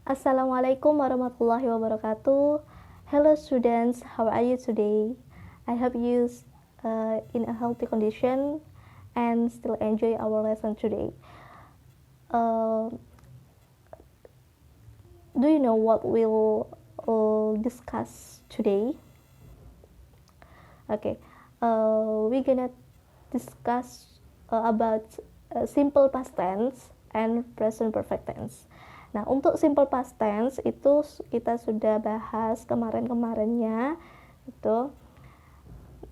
Assalamualaikum warahmatullahi wabarakatuh. Hello students, how are you today? I hope you in a healthy condition and still enjoy our lesson today. Do you know what we'll discuss today? Okay, we're gonna discuss about simple past tense and present perfect tense. Nah, untuk simple past tense itu kita sudah bahas kemarin-kemarinnya itu.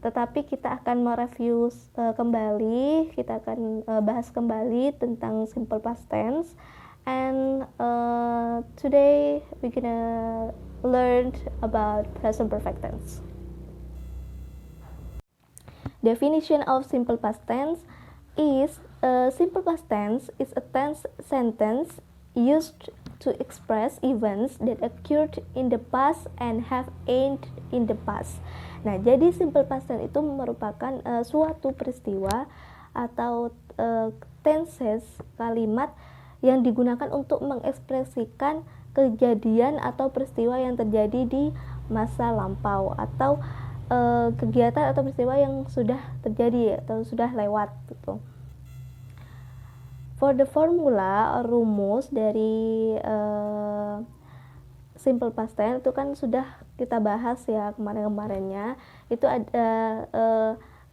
Tetapi kita akan mereview kembali, kita akan bahas kembali tentang simple past tense. And today we gonna learn about present perfect tense. Definition of simple past tense is simple past tense is a tense sentence used to express events that occurred in the past and have ended in the past. Nah, jadi simple past tense itu merupakan suatu peristiwa atau tenses kalimat yang digunakan untuk mengekspresikan kejadian atau peristiwa yang terjadi di masa lampau atau kegiatan atau peristiwa yang sudah terjadi atau sudah lewat gitu. For the formula rumus dari simple past tense itu kan sudah kita bahas ya kemarin-kemarinnya. Itu ada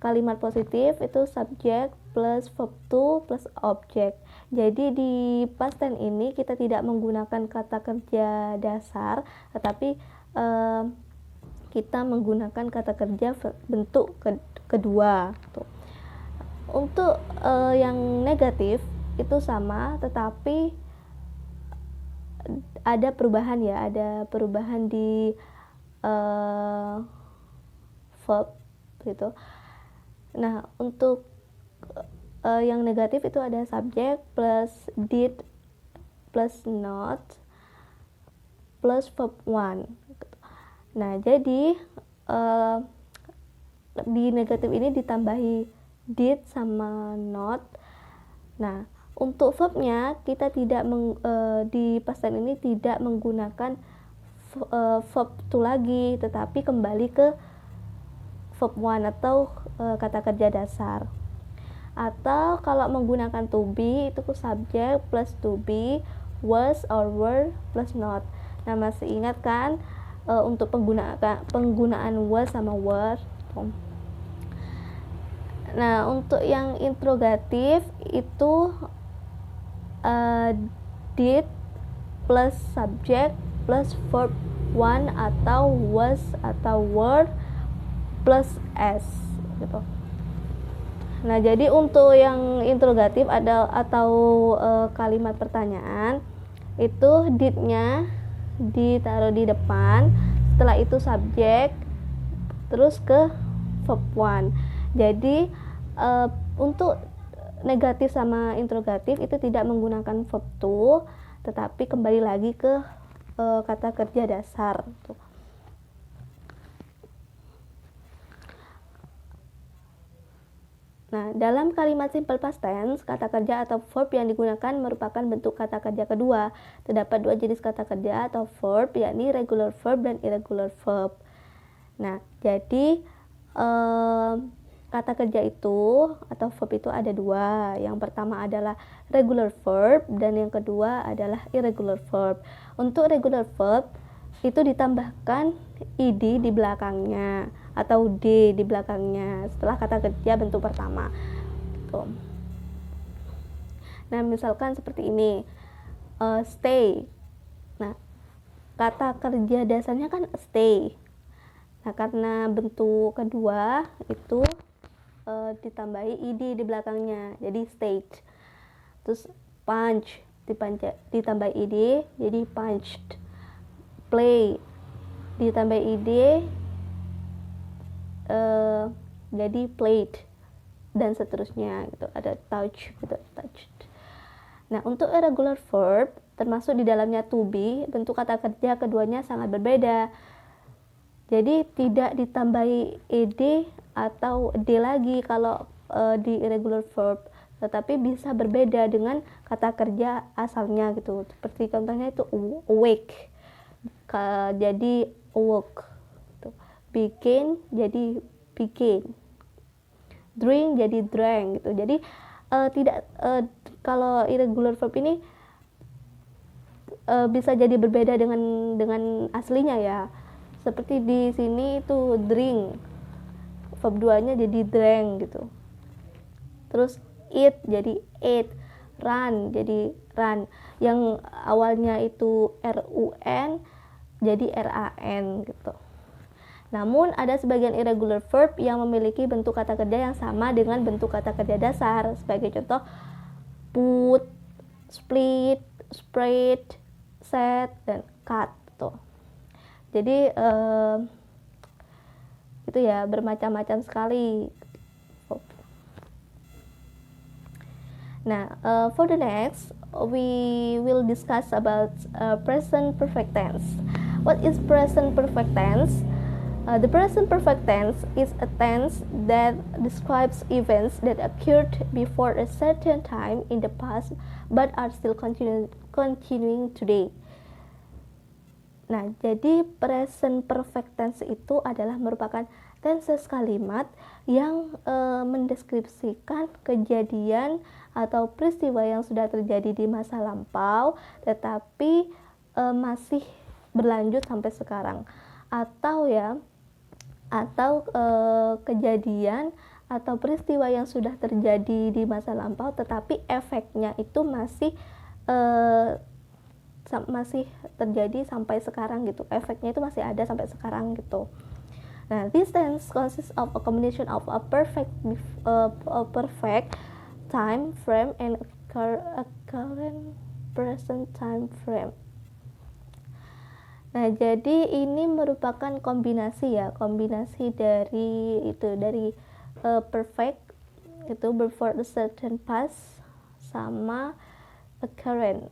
kalimat positif itu subject plus verb to plus object. Jadi di past tense ini kita tidak menggunakan kata kerja dasar, tetapi kita menggunakan kata kerja bentuk kedua. Untuk yang negatif itu sama, tetapi ada perubahan ya, ada perubahan di verb gitu. Nah, untuk yang negatif itu ada subject plus did plus not plus verb one. Nah, jadi di negatif ini ditambahi did sama not. Nah, untuk verbnya kita tidak di past tense ini tidak menggunakan verb to lagi, tetapi kembali ke verb one atau kata kerja dasar. Atau kalau menggunakan to be itu ke subject plus to be, was or were plus not. Nah, masih ingat kan untuk penggunaan was sama were. Nah, untuk yang interrogatif itu did plus subject plus verb one atau was atau were plus s gitu. Nah, jadi untuk yang interrogatif ada atau kalimat pertanyaan itu did-nya ditaruh di depan, setelah itu subject terus ke verb one. Jadi untuk negatif sama interrogatif itu tidak menggunakan verb to, tetapi kembali lagi ke kata kerja dasar. Nah, dalam kalimat simple past tense, kata kerja atau verb yang digunakan merupakan bentuk kata kerja kedua. Terdapat dua jenis kata kerja atau verb, yakni regular verb dan irregular verb. Nah, jadi kata kerja itu atau verb itu ada dua. Yang pertama adalah regular verb dan yang kedua adalah irregular verb. Untuk regular verb itu ditambahkan id di belakangnya atau d di belakangnya setelah kata kerja bentuk pertama. Nah, misalkan seperti ini, stay. Nah, kata kerja dasarnya kan stay. Nah, karena bentuk kedua itu ditambahi id di belakangnya, jadi stayed. Terus punch ditambahi id, jadi punched. Play ditambahi id, jadi played, dan seterusnya gitu. Ada touch gitu, touched. Nah, untuk irregular verb termasuk di dalamnya to be, bentuk kata kerja keduanya sangat berbeda. Jadi tidak ditambahi ed atau d lagi kalau di irregular verb, tetapi bisa berbeda dengan kata kerja asalnya gitu. Seperti contohnya itu awake jadi awoke gitu. Begin jadi begin, drink jadi drank gitu. Jadi tidak kalau irregular verb ini bisa jadi berbeda dengan aslinya ya. Seperti di sini itu drink, verb 2-nya jadi drank gitu. Terus eat jadi ate, run jadi run. Yang awalnya itu RUN jadi RAN gitu. Namun ada sebagian irregular verb yang memiliki bentuk kata kerja yang sama dengan bentuk kata kerja dasar. Sebagai contoh put, split, spread, set, dan cut tuh. Jadi itu ya bermacam-macam sekali. Nah, for the next, we will discuss about present perfect tense. What is present perfect tense? The present perfect tense is a tense that describes events that occurred before a certain time in the past but are still continuing today. Nah, jadi present perfect tense itu adalah merupakan tenses kalimat yang mendeskripsikan kejadian atau peristiwa yang sudah terjadi di masa lampau tetapi masih berlanjut sampai sekarang, atau kejadian atau peristiwa yang sudah terjadi di masa lampau tetapi efeknya itu masih terjadi sampai sekarang gitu, efeknya itu masih ada sampai sekarang gitu. Nah, this tense consists of a combination of a perfect time frame and a current present time frame. Nah, jadi ini merupakan kombinasi dari perfect itu before the certain past sama a current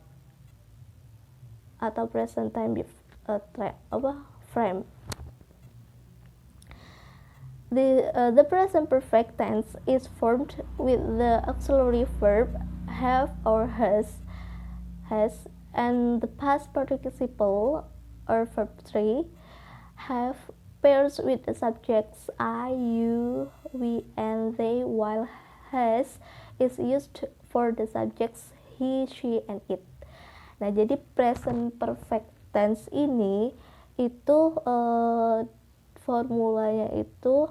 atau present time frame. The present perfect tense is formed with the auxiliary verb have or has, and the past participle or verb 3 have pairs with the subjects I, you, we, and they, while has is used for the subjects he, she, and it. Nah, jadi present perfect tense ini itu formulanya itu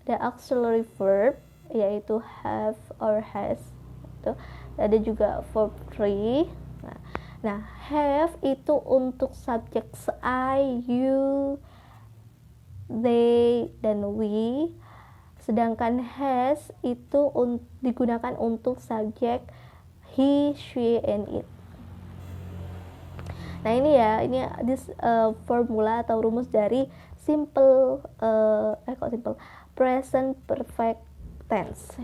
ada auxiliary verb yaitu have or has. Itu ada juga verb 3. Nah, have itu untuk subjek I, you, they, dan we. Sedangkan has itu digunakan untuk subjek he, she, and it. Nah, ini formula atau rumus dari present perfect tense.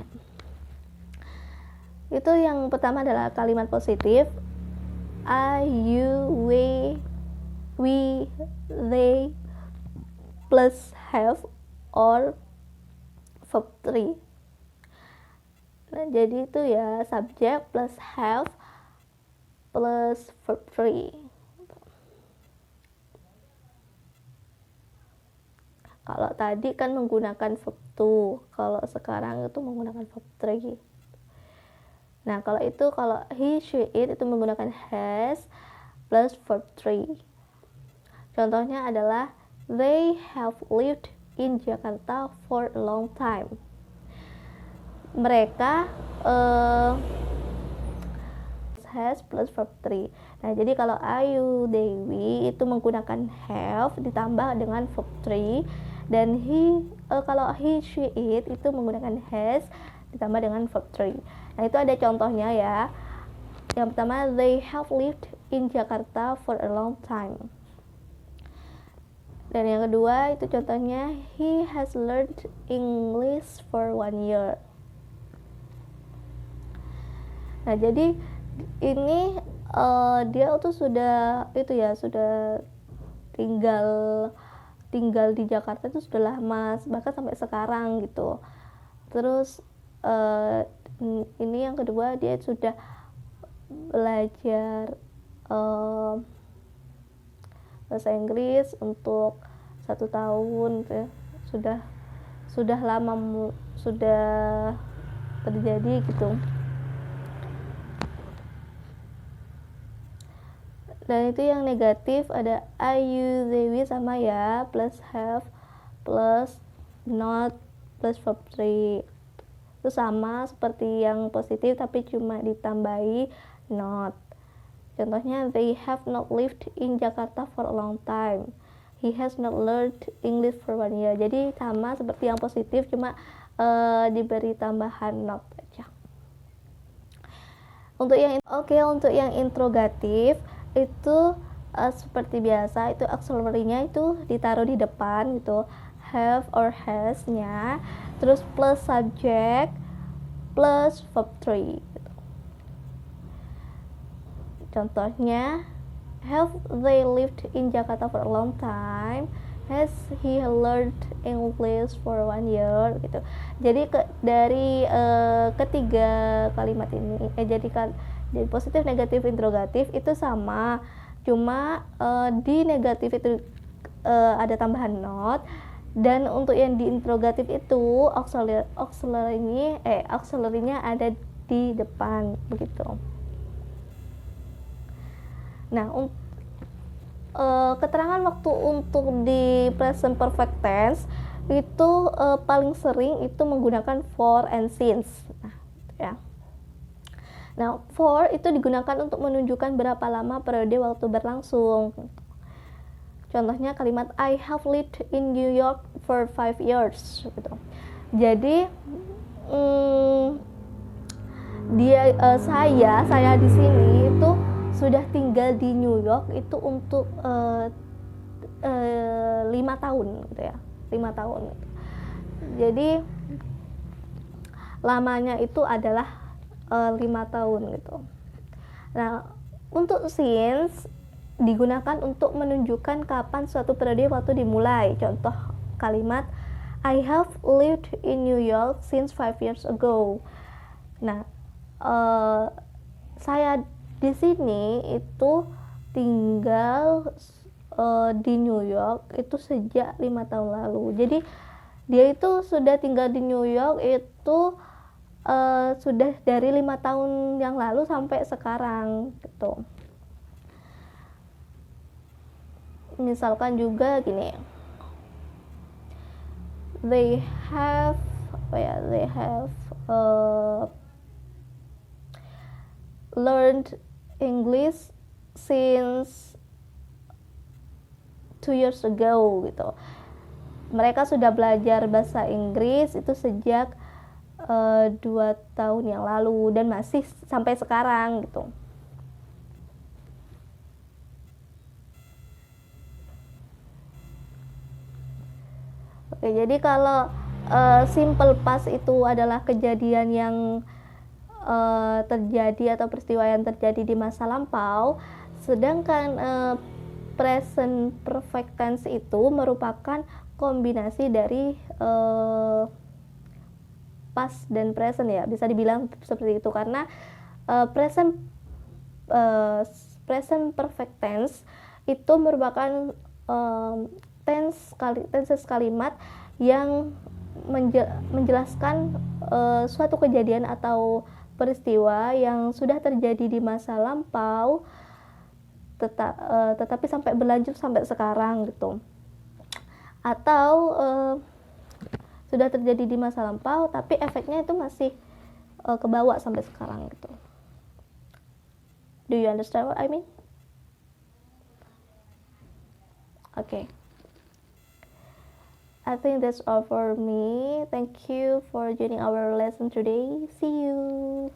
Itu yang pertama adalah kalimat positif I, you, we, they plus have or verb 3. Nah, jadi itu ya subjek plus have plus verb 3. Kalau tadi kan menggunakan verb 2, kalau sekarang itu menggunakan verb 3. Nah, kalau he, she, it itu menggunakan has plus verb 3. Contohnya adalah they have lived in Jakarta for a long time. Mereka has plus verb 3. Nah, jadi kalau I, you, they, we itu menggunakan have ditambah dengan verb 3. Dan kalau he, she, it itu menggunakan has ditambah dengan verb 3. Nah, itu ada contohnya ya. Yang pertama, they have lived in Jakarta for a long time. Dan yang kedua itu contohnya, he has learned English for 1 year. Nah, jadi ini dia tuh sudah tinggal di Jakarta itu sudah lama, bahkan sampai sekarang gitu. Terus ini yang kedua, dia sudah belajar bahasa Inggris untuk 1 tahun gitu ya. Sudah lama sudah terjadi gitu. Dan itu yang negatif ada I, you, they, we sama ya, plus have, plus not, plus verb 3. Itu sama seperti yang positif tapi cuma ditambahi not. Contohnya, they have not lived in Jakarta for a long time. He has not learned English for 1 year. Jadi sama seperti yang positif, cuma diberi tambahan not aja. Untuk yang interrogatif itu seperti biasa, itu auxiliary-nya itu ditaruh di depan gitu, have or has-nya, terus plus subject plus verb 3 gitu. Contohnya, have they lived in Jakarta for a long time? Has he learned English for 1 year gitu. Jadi dari ketiga kalimat ini jadi positif, negatif, interrogatif itu sama, cuma di negatif itu ada tambahan not, dan untuk yang di interrogatif itu auxiliary-nya ada di depan begitu. Nah, keterangan waktu untuk di present perfect tense itu paling sering itu menggunakan for and since. Nah, for itu digunakan untuk menunjukkan berapa lama periode waktu berlangsung. Contohnya kalimat I have lived in New York for 5 years gitu. Jadi saya di sini itu sudah tinggal di New York itu untuk 5 tahun gitu ya, 5 tahun. Jadi lamanya itu adalah 5 tahun gitu. Nah, untuk since digunakan untuk menunjukkan kapan suatu periode waktu dimulai. Contoh kalimat I have lived in New York since 5 years ago. Nah, saya di sini itu tinggal di New York itu sejak 5 tahun lalu. Jadi dia itu sudah tinggal di New York itu sudah dari 5 tahun yang lalu sampai sekarang gitu. Misalkan juga gini, they have learned English since 2 years ago gitu. Mereka sudah belajar bahasa Inggris itu sejak 2 tahun yang lalu dan masih sampai sekarang gitu. Oke, jadi kalau simple past itu adalah kejadian yang terjadi atau peristiwa yang terjadi di masa lampau, sedangkan present perfect tense itu merupakan kombinasi dari past dan present ya, bisa dibilang seperti itu karena present perfect tense itu merupakan tenses kalimat yang menjelaskan suatu kejadian atau peristiwa yang sudah terjadi di masa lampau tetapi sampai berlanjut sampai sekarang gitu, atau sudah terjadi di masa lampau tapi efeknya itu masih kebawa sampai sekarang gitu. Do you understand what I mean? Okay. I think that's all for me. Thank you for joining our lesson today. See you.